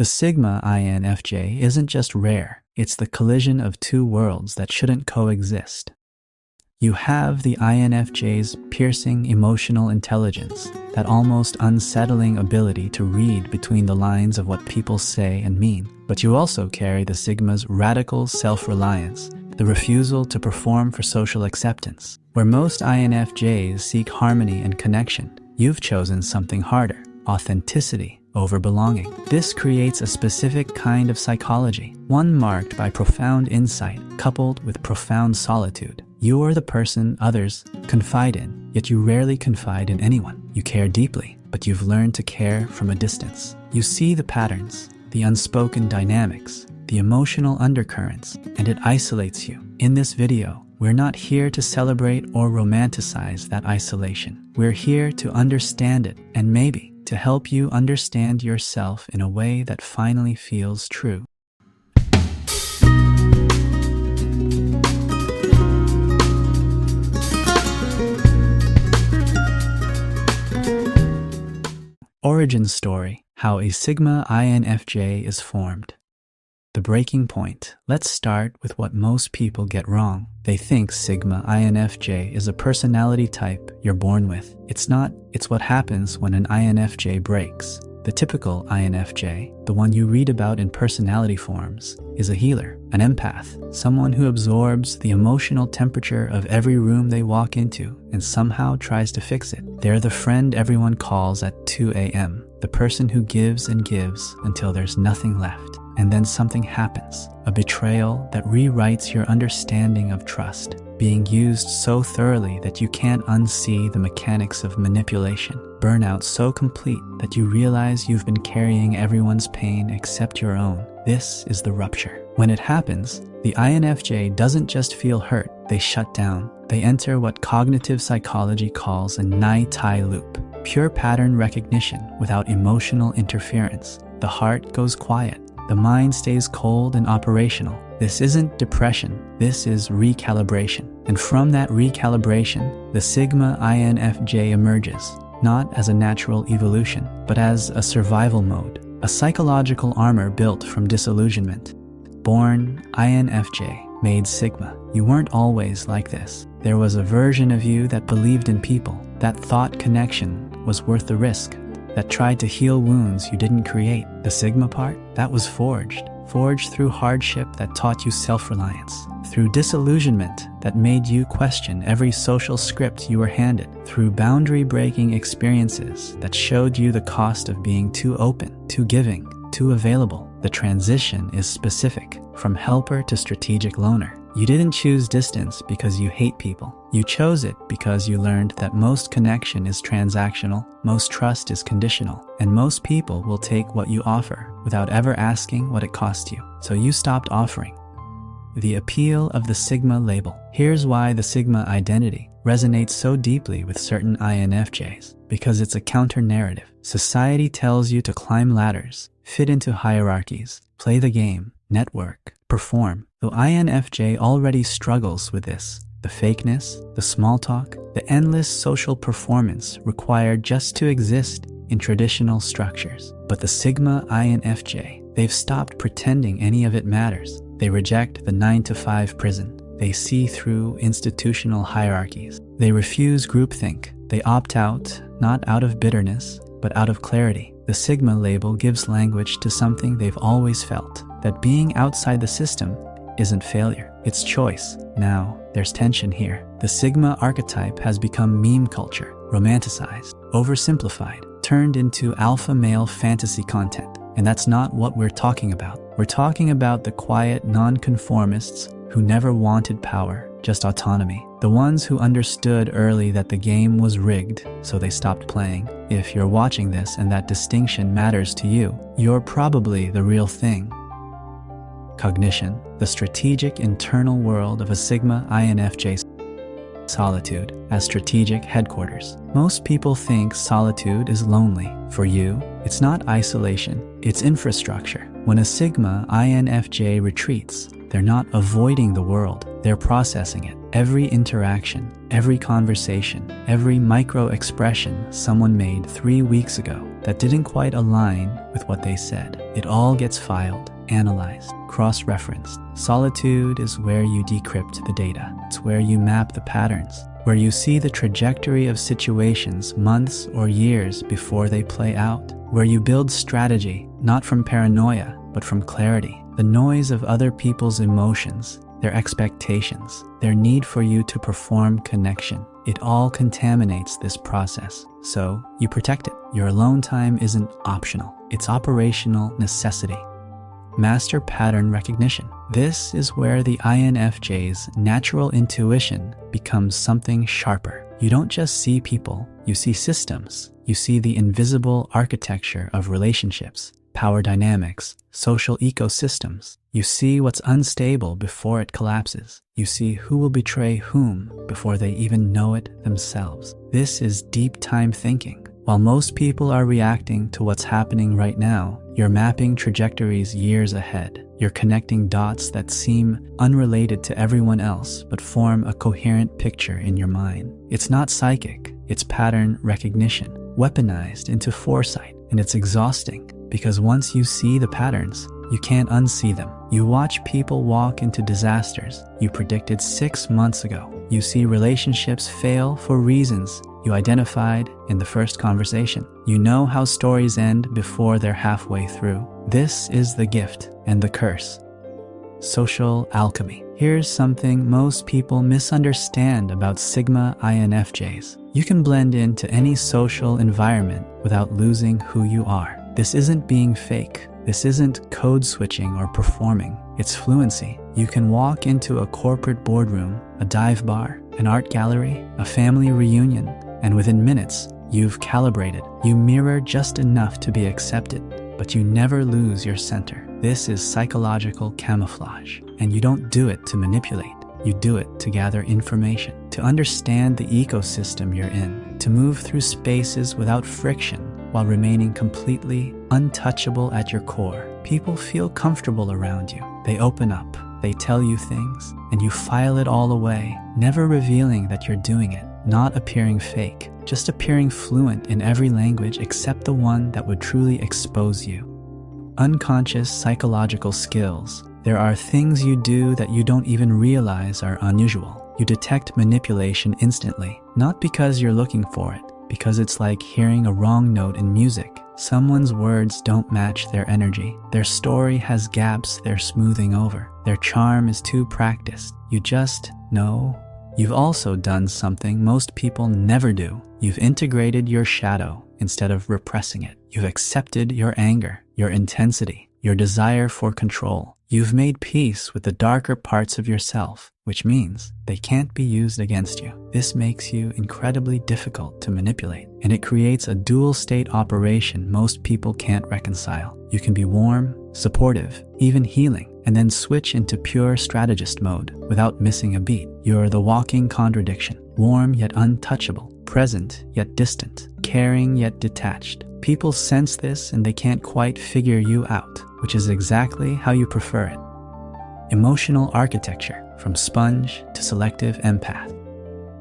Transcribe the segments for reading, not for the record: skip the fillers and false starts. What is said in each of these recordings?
The Sigma INFJ isn't just rare, it's the collision of two worlds that shouldn't coexist. You have the INFJ's piercing emotional intelligence, that almost unsettling ability to read between the lines of what people say and mean. But you also carry the Sigma's radical self-reliance, the refusal to perform for social acceptance. Where most INFJs seek harmony and connection, you've chosen something harder: authenticity over belonging. This creates a specific kind of psychology, one marked by profound insight coupled with profound solitude. You're the person others confide in, yet you rarely confide in anyone. You care deeply, but you've learned to care from a distance. You see the patterns, the unspoken dynamics, the emotional undercurrents, and it isolates you. In this video, we're not here to celebrate or romanticize that isolation. We're here to understand it, and maybe to help you understand yourself in a way that finally feels true. Origin story: how a Sigma INFJ is formed. The breaking point. Let's start with what most people get wrong. They think Sigma INFJ is a personality type you're born with. It's not. It's what happens when an INFJ breaks. The typical INFJ, the one you read about in personality forums, is a healer, an empath, someone who absorbs the emotional temperature of every room they walk into and somehow tries to fix it. They're the friend everyone calls at 2 a.m., the person who gives and gives until there's nothing left. And then something happens, a betrayal that rewrites your understanding of trust, being used so thoroughly that you can't unsee the mechanics of manipulation, burnout so complete that you realize you've been carrying everyone's pain except your own. This is the rupture. When it happens, the INFJ doesn't just feel hurt, they shut down. They enter what cognitive psychology calls a nai-tai loop, pure pattern recognition without emotional interference. The heart goes quiet. The mind stays cold and operational. This isn't depression, this is recalibration. And from that recalibration, the Sigma INFJ emerges, not as a natural evolution, but as a survival mode, a psychological armor built from disillusionment. Born INFJ, made Sigma. You weren't always like this. There was a version of you that believed in people, that thought connection was worth the risk, that tried to heal wounds you didn't create. The Sigma part, that was forged through hardship that taught you self-reliance, through disillusionment that made you question every social script you were handed, through boundary-breaking experiences that showed you the cost of being too open, too giving, too available. The transition is specific, from helper to strategic loner. You didn't choose distance because you hate people. You chose it because you learned that most connection is transactional, most trust is conditional, and most people will take what you offer without ever asking what it cost you. So you stopped offering. The appeal of the Sigma label. Here's why the Sigma identity resonates so deeply with certain INFJs. Because it's a counter-narrative. Society tells you to climb ladders, fit into hierarchies, play the game, network, perform. Though INFJ already struggles with this, the fakeness, the small talk, the endless social performance required just to exist in traditional structures. But the Sigma INFJ, they've stopped pretending any of it matters. They reject the 9-to-5 prison. They see through institutional hierarchies. They refuse groupthink. They opt out, not out of bitterness, but out of clarity. The Sigma label gives language to something they've always felt, that being outside the system isn't failure, it's choice. Now, there's tension here. The Sigma archetype has become meme culture, romanticized, oversimplified, turned into alpha male fantasy content. And that's not what we're talking about. We're talking about the quiet nonconformists who never wanted power, just autonomy. The ones who understood early that the game was rigged, so they stopped playing. If you're watching this and that distinction matters to you, you're probably the real thing. Cognition, the strategic internal world of a Sigma INFJ. Solitude as strategic headquarters. Most people think solitude is lonely. For you, it's not isolation, it's infrastructure. When a Sigma INFJ retreats, they're not avoiding the world, they're processing it. Every interaction, every conversation, every micro expression someone made 3 weeks ago that didn't quite align with what they said. It all gets filed, analyzed, cross-referenced. Solitude is where you decrypt the data. It's where you map the patterns, where you see the trajectory of situations months or years before they play out, where you build strategy, not from paranoia, but from clarity. The noise of other people's emotions, their expectations, their need for you to perform connection, it all contaminates this process. So you protect it. Your alone time isn't optional. It's operational necessity. Master pattern recognition. This is where the INFJ's natural intuition becomes something sharper. You don't just see people, you see systems. You see the invisible architecture of relationships, power dynamics, social ecosystems. You see what's unstable before it collapses. You see who will betray whom before they even know it themselves. This is deep time thinking. While most people are reacting to what's happening right now, you're mapping trajectories years ahead. You're connecting dots that seem unrelated to everyone else but form a coherent picture in your mind. It's not psychic, it's pattern recognition, weaponized into foresight. And it's exhausting because once you see the patterns, you can't unsee them. You watch people walk into disasters you predicted 6 months ago. You see relationships fail for reasons you identified in the first conversation. You know how stories end before they're halfway through. This is the gift and the curse. Social alchemy. Here's something most people misunderstand about Sigma INFJs. You can blend into any social environment without losing who you are. This isn't being fake. This isn't code switching or performing. It's fluency. You can walk into a corporate boardroom, a dive bar, an art gallery, a family reunion, and within minutes, you've calibrated. You mirror just enough to be accepted, but you never lose your center. This is psychological camouflage, and you don't do it to manipulate. You do it to gather information, to understand the ecosystem you're in, to move through spaces without friction while remaining completely untouchable at your core. People feel comfortable around you. They open up, they tell you things, and you file it all away, never revealing that you're doing it, not appearing fake, just appearing fluent in every language except the one that would truly expose you. Unconscious psychological skills. There are things you do that you don't even realize are unusual. You detect manipulation instantly, not because you're looking for it, because it's like hearing a wrong note in music. Someone's words don't match their energy. Their story has gaps they're smoothing over. Their charm is too practiced. You just know. You've also done something most people never do. You've integrated your shadow instead of repressing it. You've accepted your anger, your intensity, your desire for control. You've made peace with the darker parts of yourself, which means they can't be used against you. This makes you incredibly difficult to manipulate, and it creates a dual state operation most people can't reconcile. You can be warm, supportive, even healing, and then switch into pure strategist mode without missing a beat. You're the walking contradiction, warm yet untouchable, present yet distant, caring yet detached. People sense this and they can't quite figure you out, which is exactly how you prefer it. Emotional architecture, from sponge to selective empath.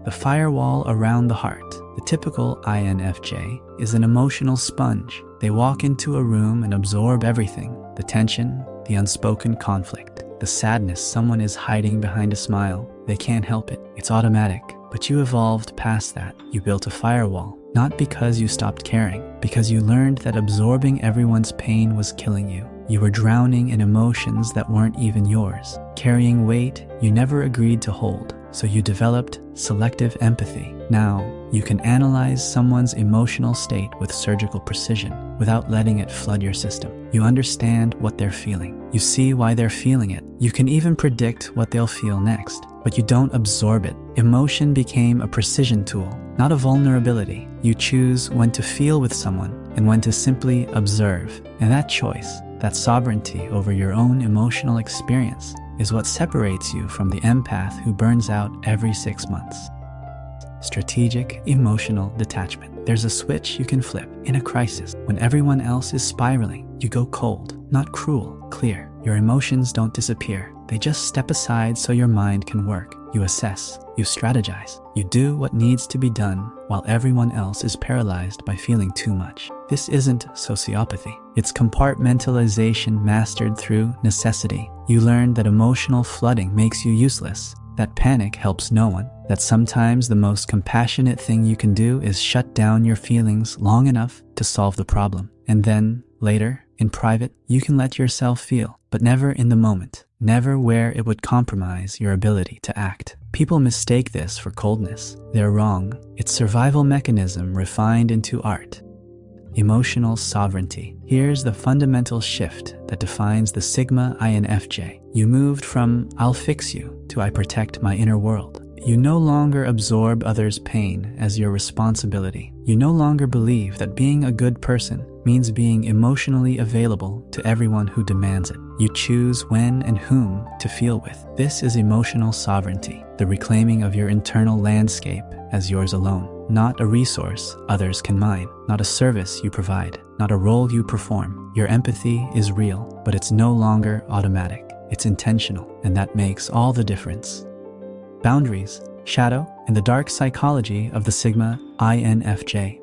The firewall around the heart. The typical INFJ is an emotional sponge. They walk into a room and absorb everything: the tension, the unspoken conflict, the sadness someone is hiding behind a smile. They can't help it. It's automatic. But you evolved past that. You built a firewall. Not because you stopped caring, because you learned that absorbing everyone's pain was killing you. You were drowning in emotions that weren't even yours, carrying weight you never agreed to hold. So you developed selective empathy. Now, you can analyze someone's emotional state with surgical precision without letting it flood your system. You understand what they're feeling. You see why they're feeling it. You can even predict what they'll feel next, but you don't absorb it. Emotion became a precision tool, not a vulnerability. You choose when to feel with someone and when to simply observe. And that choice, that sovereignty over your own emotional experience, is what separates you from the empath who burns out every 6 months. Strategic emotional detachment. There's a switch you can flip in a crisis. When everyone else is spiraling, you go cold, not cruel, clear. Your emotions don't disappear. They just step aside so your mind can work. You assess, you strategize, you do what needs to be done while everyone else is paralyzed by feeling too much. This isn't sociopathy. It's compartmentalization mastered through necessity. You learn that emotional flooding makes you useless, that panic helps no one, that sometimes the most compassionate thing you can do is shut down your feelings long enough to solve the problem. And then, later, in private, you can let yourself feel, but never in the moment, never where it would compromise your ability to act. People mistake this for coldness. They're wrong. It's survival mechanism refined into art. Emotional sovereignty. Here's the fundamental shift that defines the Sigma INFJ. You moved from "I'll fix you" to "I protect my inner world." You no longer absorb others' pain as your responsibility. You no longer believe that being a good person means being emotionally available to everyone who demands it. You choose when and whom to feel with. This is emotional sovereignty, the reclaiming of your internal landscape as yours alone. Not a resource others can mine, not a service you provide, not a role you perform. Your empathy is real, but it's no longer automatic. It's intentional, and that makes all the difference. Boundaries, shadow, and the dark psychology of the Sigma INFJ.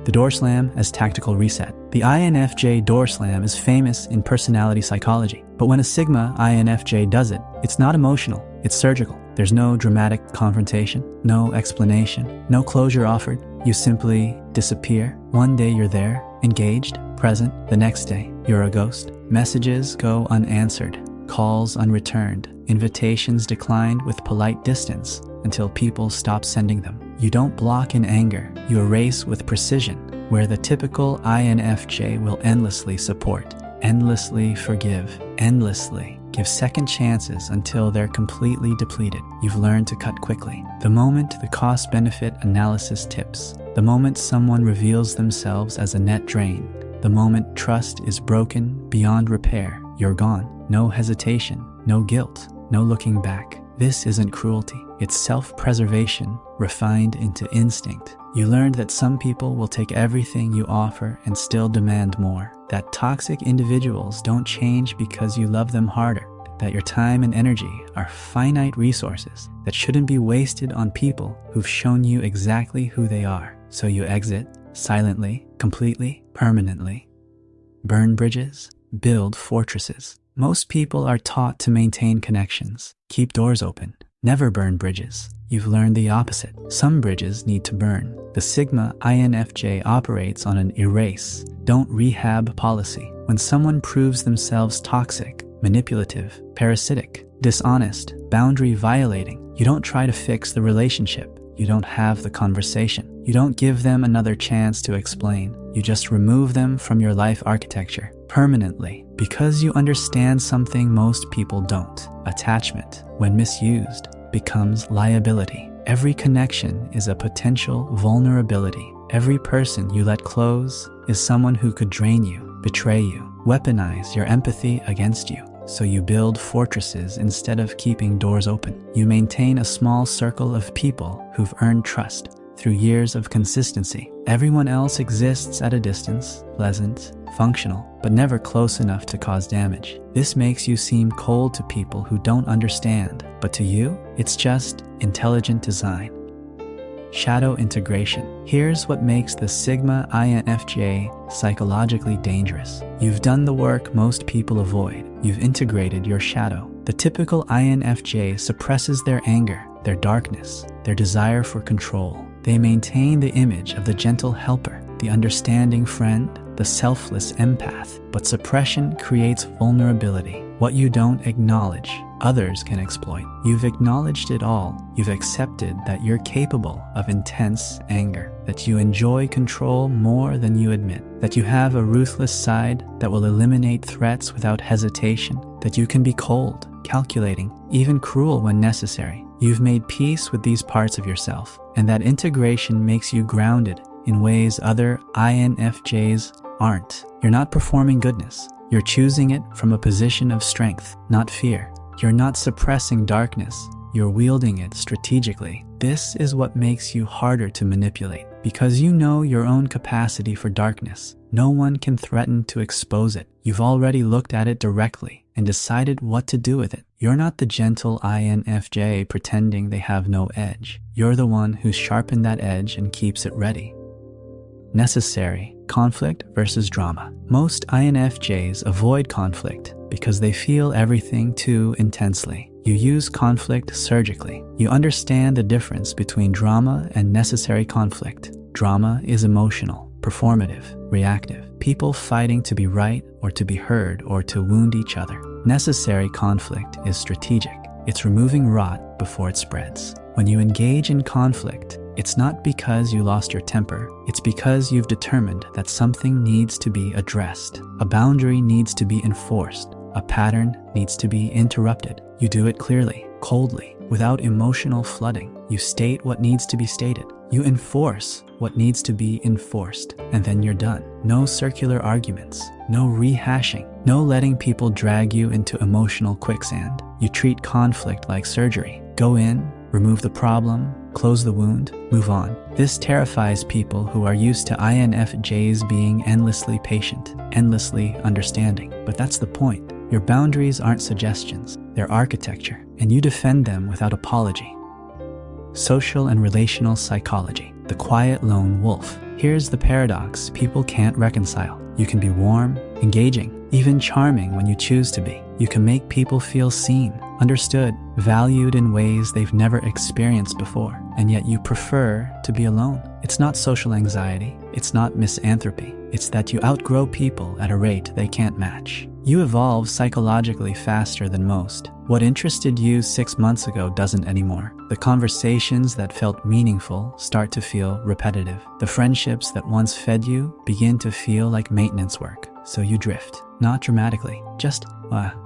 The door slam as tactical reset. The INFJ door slam is famous in personality psychology, but when a Sigma INFJ does it, it's not emotional, it's surgical. There's no dramatic confrontation, no explanation, no closure offered. You simply disappear. One day you're there, engaged, present. The next day, you're a ghost. Messages go unanswered, calls unreturned, invitations declined with polite distance until people stop sending them. You don't block in anger, you erase with precision, where the typical INFJ will endlessly support, endlessly forgive, endlessly give second chances until they're completely depleted. You've learned to cut quickly. The moment the cost-benefit analysis tips, the moment someone reveals themselves as a net drain, the moment trust is broken beyond repair, you're gone. No hesitation, no guilt, no looking back. This isn't cruelty. It's self-preservation refined into instinct. You learned that some people will take everything you offer and still demand more. That toxic individuals don't change because you love them harder. That your time and energy are finite resources that shouldn't be wasted on people who've shown you exactly who they are. So you exit, silently, completely, permanently. Burn bridges, build fortresses. Most people are taught to maintain connections, keep doors open, never burn bridges. You've learned the opposite. Some bridges need to burn. The Sigma INFJ operates on an erase, don't rehab policy. When someone proves themselves toxic, manipulative, parasitic, dishonest, boundary violating, you don't try to fix the relationship. You don't have the conversation. You don't give them another chance to explain. You just remove them from your life architecture permanently, because you understand something most people don't. Attachment, when misused, becomes liability. Every connection is a potential vulnerability. Every person you let close is someone who could drain you, betray you, weaponize your empathy against you. So you build fortresses instead of keeping doors open. You maintain a small circle of people who've earned trust through years of consistency. Everyone else exists at a distance, pleasant, functional, but never close enough to cause damage. This makes you seem cold to people who don't understand, but to you, it's just intelligent design. Shadow integration. Here's what makes the Sigma INFJ psychologically dangerous. You've done the work most people avoid. You've integrated your shadow. The typical INFJ suppresses their anger, their darkness, their desire for control. They maintain the image of the gentle helper, the understanding friend, the selfless empath. But suppression creates vulnerability. What you don't acknowledge, others can exploit. You've acknowledged it all. You've accepted that you're capable of intense anger, that you enjoy control more than you admit, that you have a ruthless side that will eliminate threats without hesitation, that you can be cold, calculating, even cruel when necessary. You've made peace with these parts of yourself, and that integration makes you grounded in ways other INFJs aren't. You're not performing goodness. You're choosing it from a position of strength, not fear. You're not suppressing darkness. You're wielding it strategically. This is what makes you harder to manipulate, because you know your own capacity for darkness. No one can threaten to expose it. You've already looked at it directly and decided what to do with it. You're not the gentle INFJ pretending they have no edge. You're the one who's sharpened that edge and keeps it ready. necessary conflict versus drama. Most INFJs avoid conflict because they feel everything too intensely. You use conflict surgically. You understand the difference between drama and necessary conflict. Drama is emotional, performative, reactive. People fighting to be right or to be heard or to wound each other. Necessary conflict is strategic. It's removing rot before it spreads. When you engage in conflict, it's not because you lost your temper. It's because you've determined that something needs to be addressed. A boundary needs to be enforced. A pattern needs to be interrupted. You do it clearly, coldly, without emotional flooding. You state what needs to be stated. You enforce what needs to be enforced, and then you're done. No circular arguments, no rehashing, no letting people drag you into emotional quicksand. You treat conflict like surgery. Go in, remove the problem, close the wound, move on. This terrifies people who are used to INFJs being endlessly patient, endlessly understanding. But that's the point. Your boundaries aren't suggestions, they're architecture, and you defend them without apology. Social and relational psychology. The quiet lone wolf. Here's the paradox people can't reconcile. You can be warm, engaging, even charming when you choose to be. You can make people feel seen, understood, valued in ways they've never experienced before, and yet you prefer to be alone. It's not social anxiety, it's not misanthropy, it's that you outgrow people at a rate they can't match. You evolve psychologically faster than most. What interested you 6 months ago doesn't anymore. The conversations that felt meaningful start to feel repetitive. The friendships that once fed you begin to feel like maintenance work. So you drift, not dramatically, just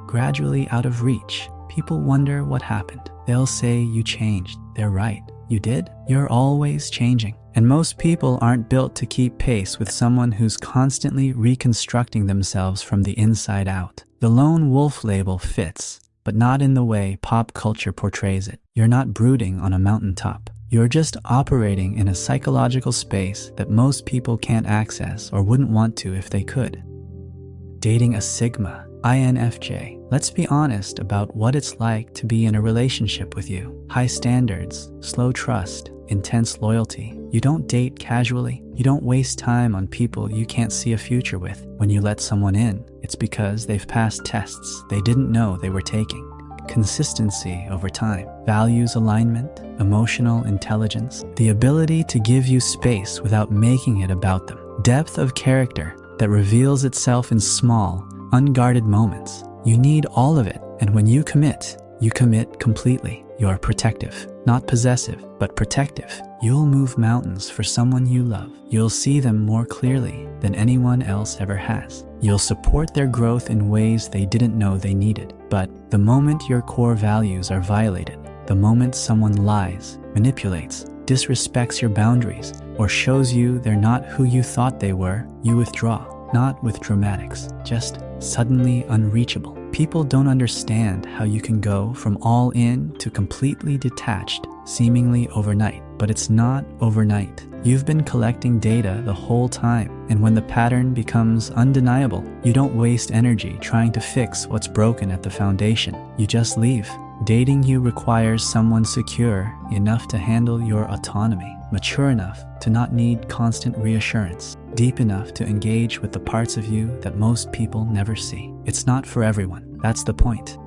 gradually out of reach. People wonder what happened. They'll say you changed. They're right. You did? You're always changing. And most people aren't built to keep pace with someone who's constantly reconstructing themselves from the inside out. The lone wolf label fits, but not in the way pop culture portrays it. You're not brooding on a mountaintop. You're just operating in a psychological space that most people can't access or wouldn't want to if they could. Dating a Sigma INFJ. Let's be honest about what it's like to be in a relationship with you. High standards, slow trust, intense loyalty. You don't date casually. You don't waste time on people you can't see a future with. When you let someone in, it's because they've passed tests they didn't know they were taking. Consistency over time, values alignment, emotional intelligence, the ability to give you space without making it about them. Depth of character that reveals itself in small, unguarded moments. You need all of it, and when you commit completely. You're protective, not possessive, but protective. You'll move mountains for someone you love. You'll see them more clearly than anyone else ever has. You'll support their growth in ways they didn't know they needed. But the moment your core values are violated, the moment someone lies, manipulates, disrespects your boundaries, or shows you they're not who you thought they were, you withdraw. Not with dramatics, just suddenly unreachable. People don't understand how you can go from all in to completely detached, seemingly overnight. But it's not overnight. You've been collecting data the whole time, and when the pattern becomes undeniable, you don't waste energy trying to fix what's broken at the foundation. You just leave. Dating you requires someone secure enough to handle your autonomy, mature enough to not need constant reassurance, deep enough to engage with the parts of you that most people never see. It's not for everyone. That's the point.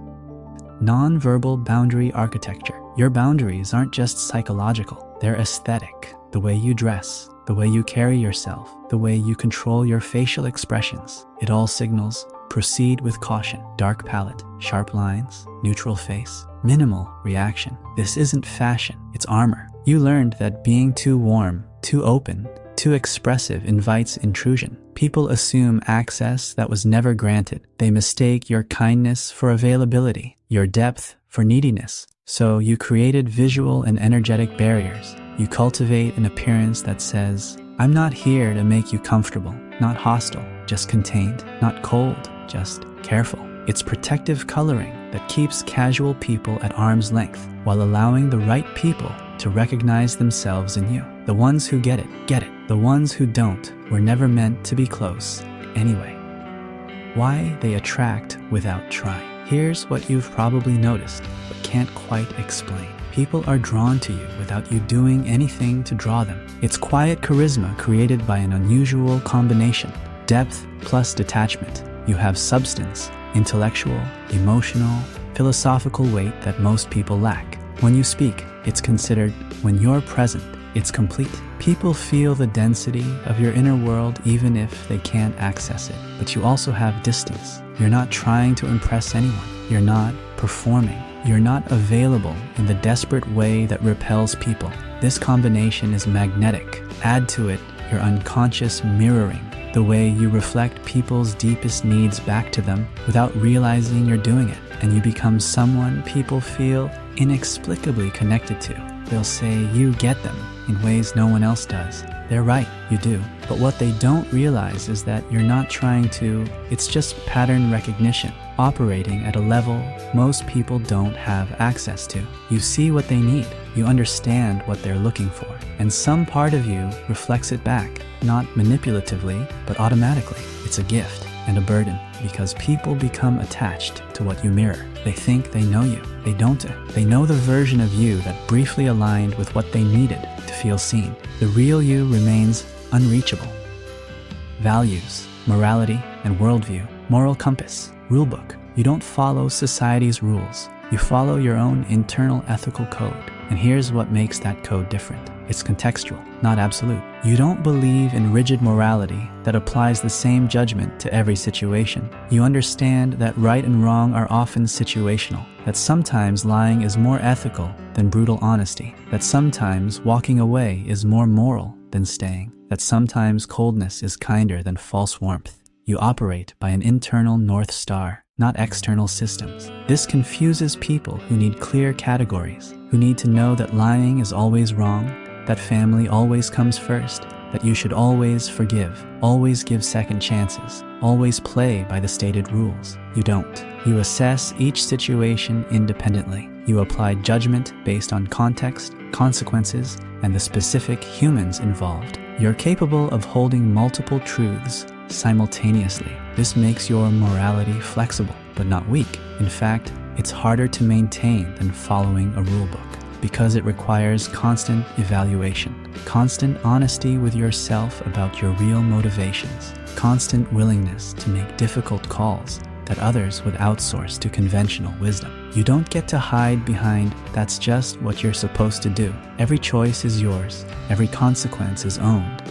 Nonverbal boundary architecture. Your boundaries aren't just psychological. They're aesthetic. The way you dress, the way you carry yourself, the way you control your facial expressions. It all signals proceed with caution. Dark palette, sharp lines, neutral face, minimal reaction. This isn't fashion, it's armor. You learned that being too warm, too open, too expressive invites intrusion. People assume access that was never granted. They mistake your kindness for availability, your depth for neediness. So you created visual and energetic barriers. You cultivate an appearance that says, I'm not here to make you comfortable, not hostile, just contained, not cold, just careful. It's protective coloring that keeps casual people at arm's length while allowing the right people to recognize themselves in you. The ones who get it, get it. The ones who don't were never meant to be close anyway. Why they attract without trying. Here's what you've probably noticed but can't quite explain. People are drawn to you without you doing anything to draw them. It's quiet charisma created by an unusual combination. Depth plus detachment. You have substance, intellectual, emotional, philosophical weight that most people lack. When you speak, it's considered. When you're present, it's complete. People feel the density of your inner world even if they can't access it. But you also have distance. You're not trying to impress anyone. You're not performing. You're not available in the desperate way that repels people. This combination is magnetic. Add to it your unconscious mirroring, the way you reflect people's deepest needs back to them without realizing you're doing it, and you become someone people feel inexplicably connected to. They'll say you get them in ways no one else does. They're right, you do. But what they don't realize is that you're not trying to, it's just pattern recognition, operating at a level most people don't have access to. You see what they need, you understand what they're looking for, and some part of you reflects it back, not manipulatively, but automatically. It's a gift and a burden, because people become attached to what you mirror. They think they know you. They don't. They know the version of you that briefly aligned with what they needed to feel seen. The real you remains unreachable. Values, morality, and worldview. Moral compass, rulebook. You don't follow society's rules. You follow your own internal ethical code. And here's what makes that code different. It's contextual, not absolute. You don't believe in rigid morality that applies the same judgment to every situation. You understand that right and wrong are often situational, that sometimes lying is more ethical than brutal honesty, that sometimes walking away is more moral than staying, that sometimes coldness is kinder than false warmth. You operate by an internal North Star, not external systems. This confuses people who need clear categories, who need to know that lying is always wrong, that family always comes first, that you should always forgive, always give second chances, always play by the stated rules. You don't. You assess each situation independently. You apply judgment based on context, consequences, and the specific humans involved. You're capable of holding multiple truths simultaneously. This makes your morality flexible, but not weak. In fact, it's harder to maintain than following a rulebook, because it requires constant evaluation, constant honesty with yourself about your real motivations, constant willingness to make difficult calls that others would outsource to conventional wisdom. You don't get to hide behind, that's just what you're supposed to do. Every choice is yours. Every consequence is owned.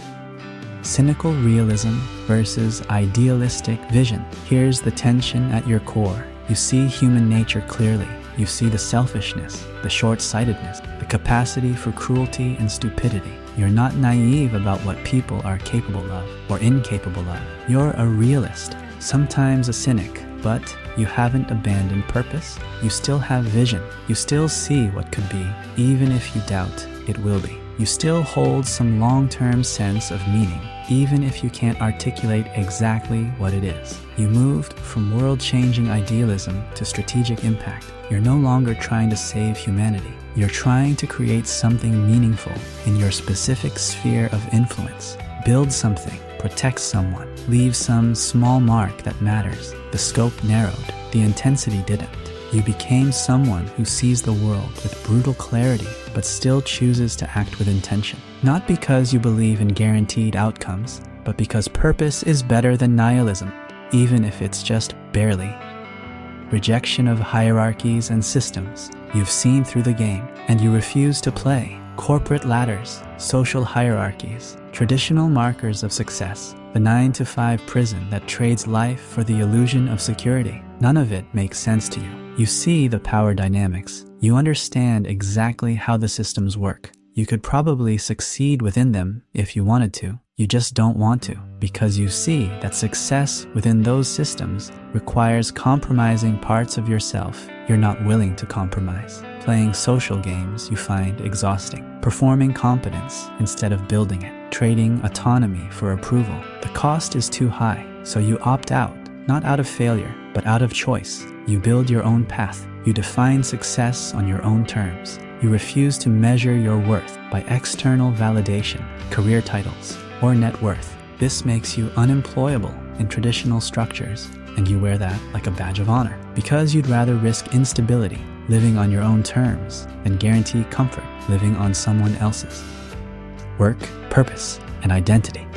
Cynical realism versus idealistic vision. Here's the tension at your core. You see human nature clearly. You see the selfishness, the short-sightedness, the capacity for cruelty and stupidity. You're not naive about what people are capable of or incapable of. You're a realist, sometimes a cynic, but you haven't abandoned purpose. You still have vision. You still see what could be, even if you doubt it will be. You still hold some long-term sense of meaning, even if you can't articulate exactly what it is. You moved from world-changing idealism to strategic impact. You're no longer trying to save humanity. You're trying to create something meaningful in your specific sphere of influence. Build something, protect someone, leave some small mark that matters. The scope narrowed, the intensity didn't. You became someone who sees the world with brutal clarity, but still chooses to act with intention. Not because you believe in guaranteed outcomes, but because purpose is better than nihilism, even if it's just barely. Rejection of hierarchies and systems. You've seen through the game, and you refuse to play. Corporate ladders, social hierarchies, traditional markers of success, the 9-to-5 prison that trades life for the illusion of security. None of it makes sense to you. You see the power dynamics. You understand exactly how the systems work. You could probably succeed within them if you wanted to. You just don't want to, because you see that success within those systems requires compromising parts of yourself you're not willing to compromise. Playing social games you find exhausting. Performing competence instead of building it. Trading autonomy for approval. The cost is too high, so you opt out, not out of failure, but out of choice. You build your own path. You define success on your own terms. You refuse to measure your worth by external validation, career titles, or net worth. This makes you unemployable in traditional structures, and you wear that like a badge of honor. Because you'd rather risk instability living on your own terms, then guarantee comfort, living on someone else's. Work, purpose, and identity.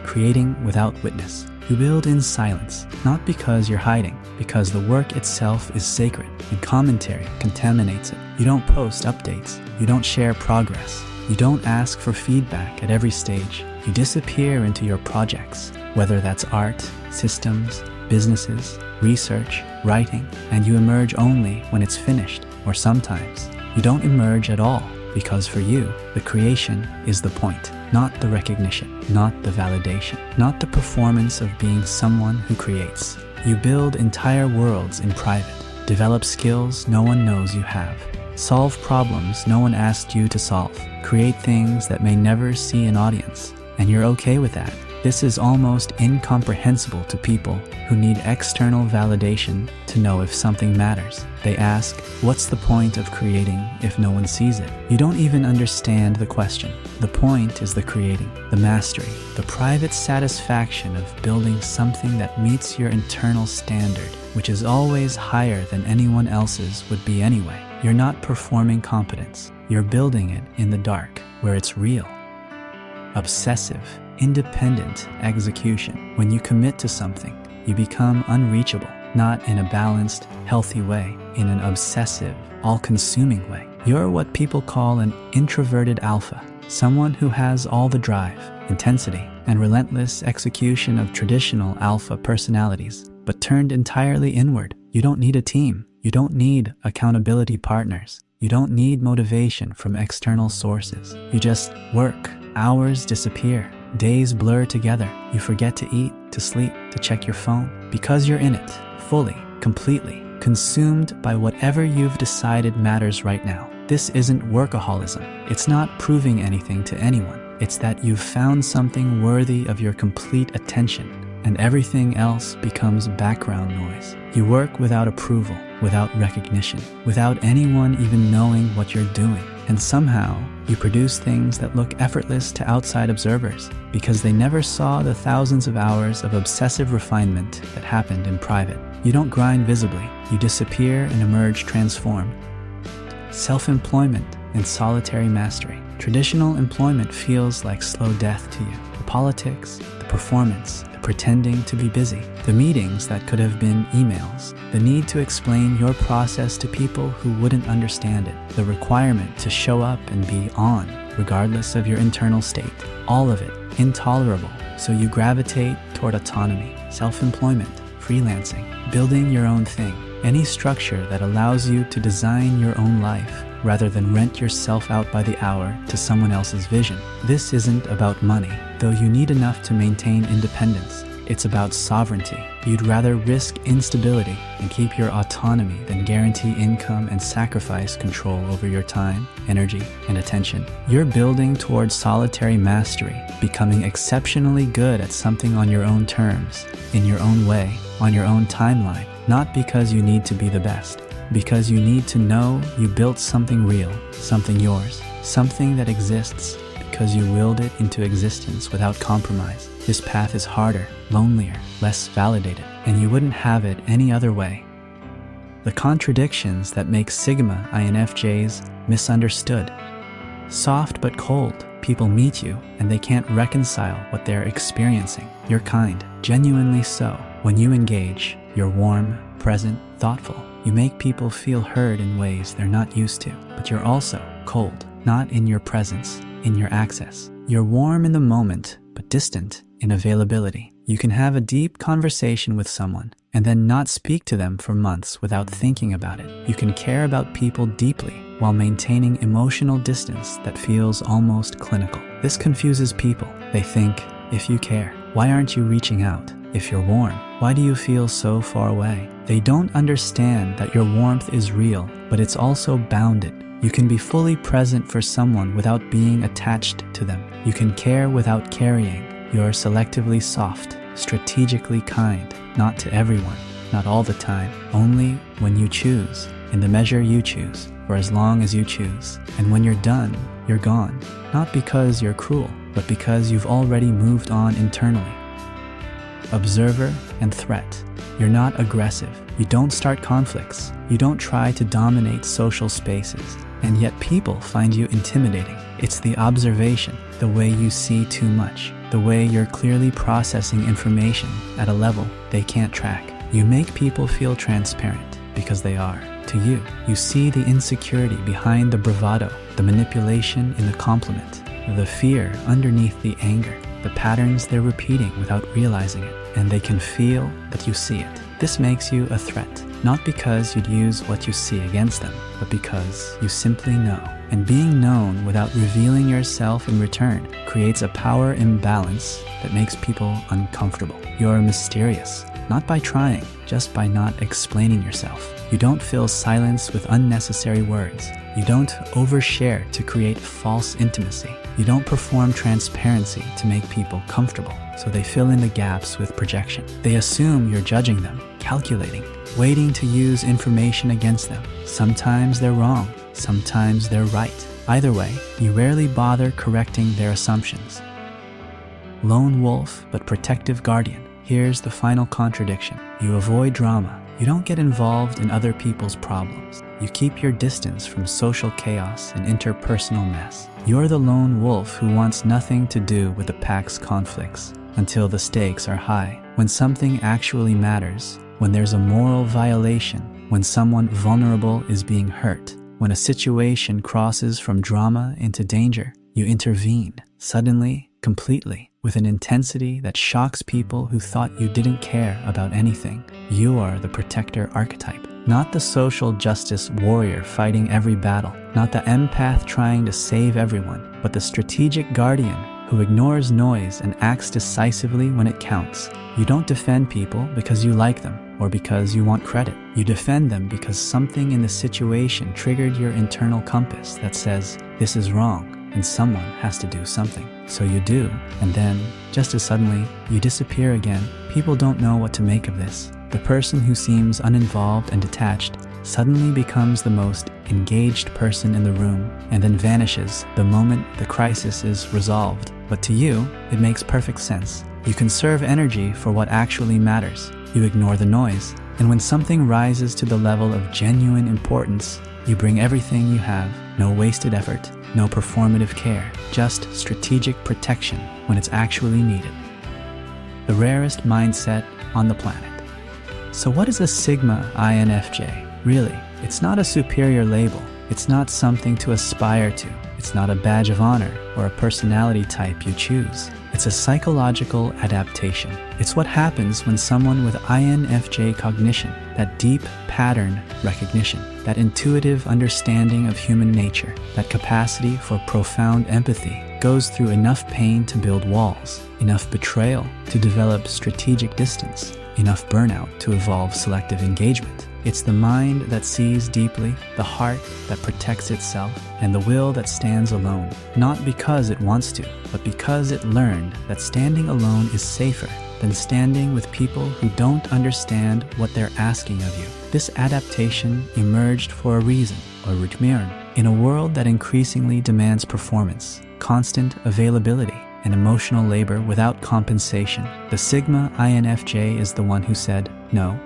Creating without witness. You build in silence, not because you're hiding, because the work itself is sacred, and commentary contaminates it. You don't post updates. You don't share progress. You don't ask for feedback at every stage. You disappear into your projects, whether that's art, systems, businesses, research, writing, and you emerge only when it's finished, or sometimes you don't emerge at all, because for you, the creation is the point, not the recognition, not the validation, not the performance of being someone who creates. You build entire worlds in private, develop skills no one knows you have, solve problems no one asked you to solve, create things that may never see an audience, and you're okay with that. This is almost incomprehensible to people who need external validation to know if something matters. They ask, what's the point of creating if no one sees it? You don't even understand the question. The point is the creating, the mastery, the private satisfaction of building something that meets your internal standard, which is always higher than anyone else's would be anyway. You're not performing competence. You're building it in the dark, where it's real. Obsessive, independent execution. When you commit to something, you become unreachable, not in a balanced, healthy way, in an obsessive, all-consuming way. You're what people call an introverted alpha, someone who has all the drive, intensity, and relentless execution of traditional alpha personalities, but turned entirely inward. You don't need a team. You don't need accountability partners. You don't need motivation from external sources. You just work. Hours disappear. Days blur together. You forget to eat, to sleep, to check your phone, because you're in it, fully, completely, consumed by whatever you've decided matters right now. This isn't workaholism. It's not proving anything to anyone. It's that you've found something worthy of your complete attention, and everything else becomes background noise. You work without approval, without recognition, without anyone even knowing what you're doing. And somehow, you produce things that look effortless to outside observers because they never saw the thousands of hours of obsessive refinement that happened in private. You don't grind visibly. You disappear and emerge transformed. Self-employment and solitary mastery. Traditional employment feels like slow death to you. The politics, the performance, the pretending to be busy, the meetings that could have been emails, the need to explain your process to people who wouldn't understand it, the requirement to show up and be on, regardless of your internal state. All of it intolerable, so you gravitate toward autonomy, self-employment, freelancing, building your own thing, any structure that allows you to design your own life rather than rent yourself out by the hour to someone else's vision. This isn't about money, though you need enough to maintain independence. It's about sovereignty. You'd rather risk instability and keep your autonomy than guarantee income and sacrifice control over your time, energy, and attention. You're building towards solitary mastery, becoming exceptionally good at something on your own terms, in your own way, on your own timeline, not because you need to be the best, because you need to know you built something real, something yours, something that exists because you willed it into existence without compromise. This path is harder, lonelier, less validated, and you wouldn't have it any other way. The contradictions that make Sigma INFJs misunderstood. Soft but cold, people meet you and they can't reconcile what they're experiencing. You're kind, genuinely so. When you engage, you're warm, present, thoughtful. You make people feel heard in ways they're not used to, but you're also cold, not in your presence, in your access. You're warm in the moment, but distant in availability. You can have a deep conversation with someone and then not speak to them for months without thinking about it. You can care about people deeply while maintaining emotional distance that feels almost clinical. This confuses people. They think, if you care, why aren't you reaching out? If you're warm, why do you feel so far away? They don't understand that your warmth is real, but it's also bounded. You can be fully present for someone without being attached to them. You can care without carrying. You're selectively soft, strategically kind, not to everyone, not all the time, only when you choose, in the measure you choose, for as long as you choose. And when you're done, you're gone, not because you're cruel, but because you've already moved on internally. Observer and threat. You're not aggressive. You don't start conflicts. You don't try to dominate social spaces. And yet people find you intimidating. It's the observation, the way you see too much, the way you're clearly processing information at a level they can't track. You make people feel transparent because they are. To you, you see the insecurity behind the bravado, the manipulation in the compliment, the fear underneath the anger, the patterns they're repeating without realizing it, and they can feel that you see it. This makes you a threat, not because you'd use what you see against them, but because you simply know. And being known without revealing yourself in return creates a power imbalance that makes people uncomfortable. You're mysterious, not by trying, just by not explaining yourself. You don't fill silence with unnecessary words. You don't overshare to create false intimacy. You don't perform transparency to make people comfortable, so they fill in the gaps with projection. They assume you're judging them, calculating, waiting to use information against them. Sometimes they're wrong, sometimes they're right. Either way, you rarely bother correcting their assumptions. Lone wolf, but protective guardian. Here's the final contradiction. You avoid drama. You don't get involved in other people's problems. You keep your distance from social chaos and interpersonal mess. You're the lone wolf who wants nothing to do with the pack's conflicts until the stakes are high. When something actually matters, when there's a moral violation, when someone vulnerable is being hurt, when a situation crosses from drama into danger, you intervene, suddenly, completely, with an intensity that shocks people who thought you didn't care about anything. You are the protector archetype, not the social justice warrior fighting every battle, not the empath trying to save everyone, but the strategic guardian who ignores noise and acts decisively when it counts. You don't defend people because you like them or because you want credit. You defend them because something in the situation triggered your internal compass that says, this is wrong, and someone has to do something. So you do, and then, just as suddenly, you disappear again. People don't know what to make of this. The person who seems uninvolved and detached suddenly becomes the most engaged person in the room and then vanishes the moment the crisis is resolved. But to you, it makes perfect sense. You conserve energy for what actually matters. You ignore the noise, and when something rises to the level of genuine importance, you bring everything you have. No wasted effort, no performative care, just strategic protection when it's actually needed. The rarest mindset on the planet. So what is a Sigma INFJ? Really, it's not a superior label. It's not something to aspire to. It's not a badge of honor or a personality type you choose. It's a psychological adaptation. It's what happens when someone with INFJ cognition, that deep pattern recognition, that intuitive understanding of human nature, that capacity for profound empathy, goes through enough pain to build walls, enough betrayal to develop strategic distance, enough burnout to evolve selective engagement. It's the mind that sees deeply, the heart that protects itself, and the will that stands alone, not because it wants to, but because it learned that standing alone is safer than standing with people who don't understand what they're asking of you. This adaptation emerged for a reason, or rutmern, in a world that increasingly demands performance, constant availability, and emotional labor without compensation. The Sigma INFJ is the one who said no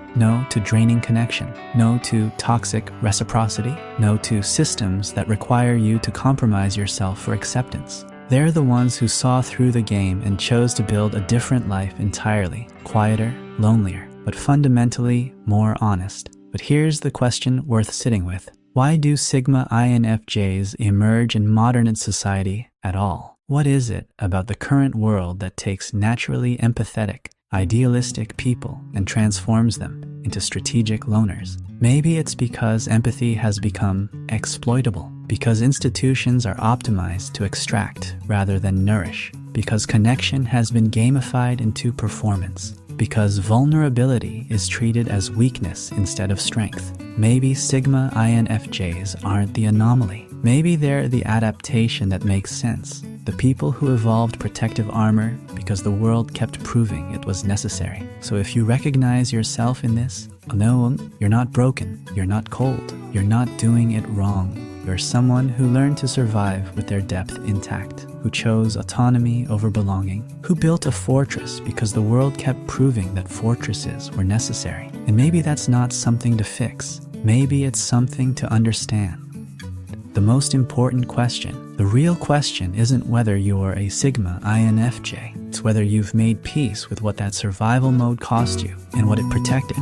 to draining connection, no to toxic reciprocity, no to systems that require you to compromise yourself for acceptance. They're the ones who saw through the game and chose to build a different life entirely, quieter, lonelier, but fundamentally more honest. But here's the question worth sitting with. Why do Sigma INFJs emerge in modern society at all? What is it about the current world that takes naturally empathetic, idealistic people and transforms them into strategic loners? Maybe it's because empathy has become exploitable, because institutions are optimized to extract rather than nourish, because connection has been gamified into performance, because vulnerability is treated as weakness instead of strength. Maybe Sigma INFJs aren't the anomaly. Maybe they're the adaptation that makes sense. The people who evolved protective armor because the world kept proving it was necessary. So if you recognize yourself in this, no, you're not broken, you're not cold, you're not doing it wrong. You're someone who learned to survive with their depth intact, who chose autonomy over belonging, who built a fortress because the world kept proving that fortresses were necessary. And maybe that's not something to fix. Maybe it's something to understand. The most important question, the real question, isn't whether you're a Sigma INFJ. It's whether you've made peace with what that survival mode cost you and what it protected.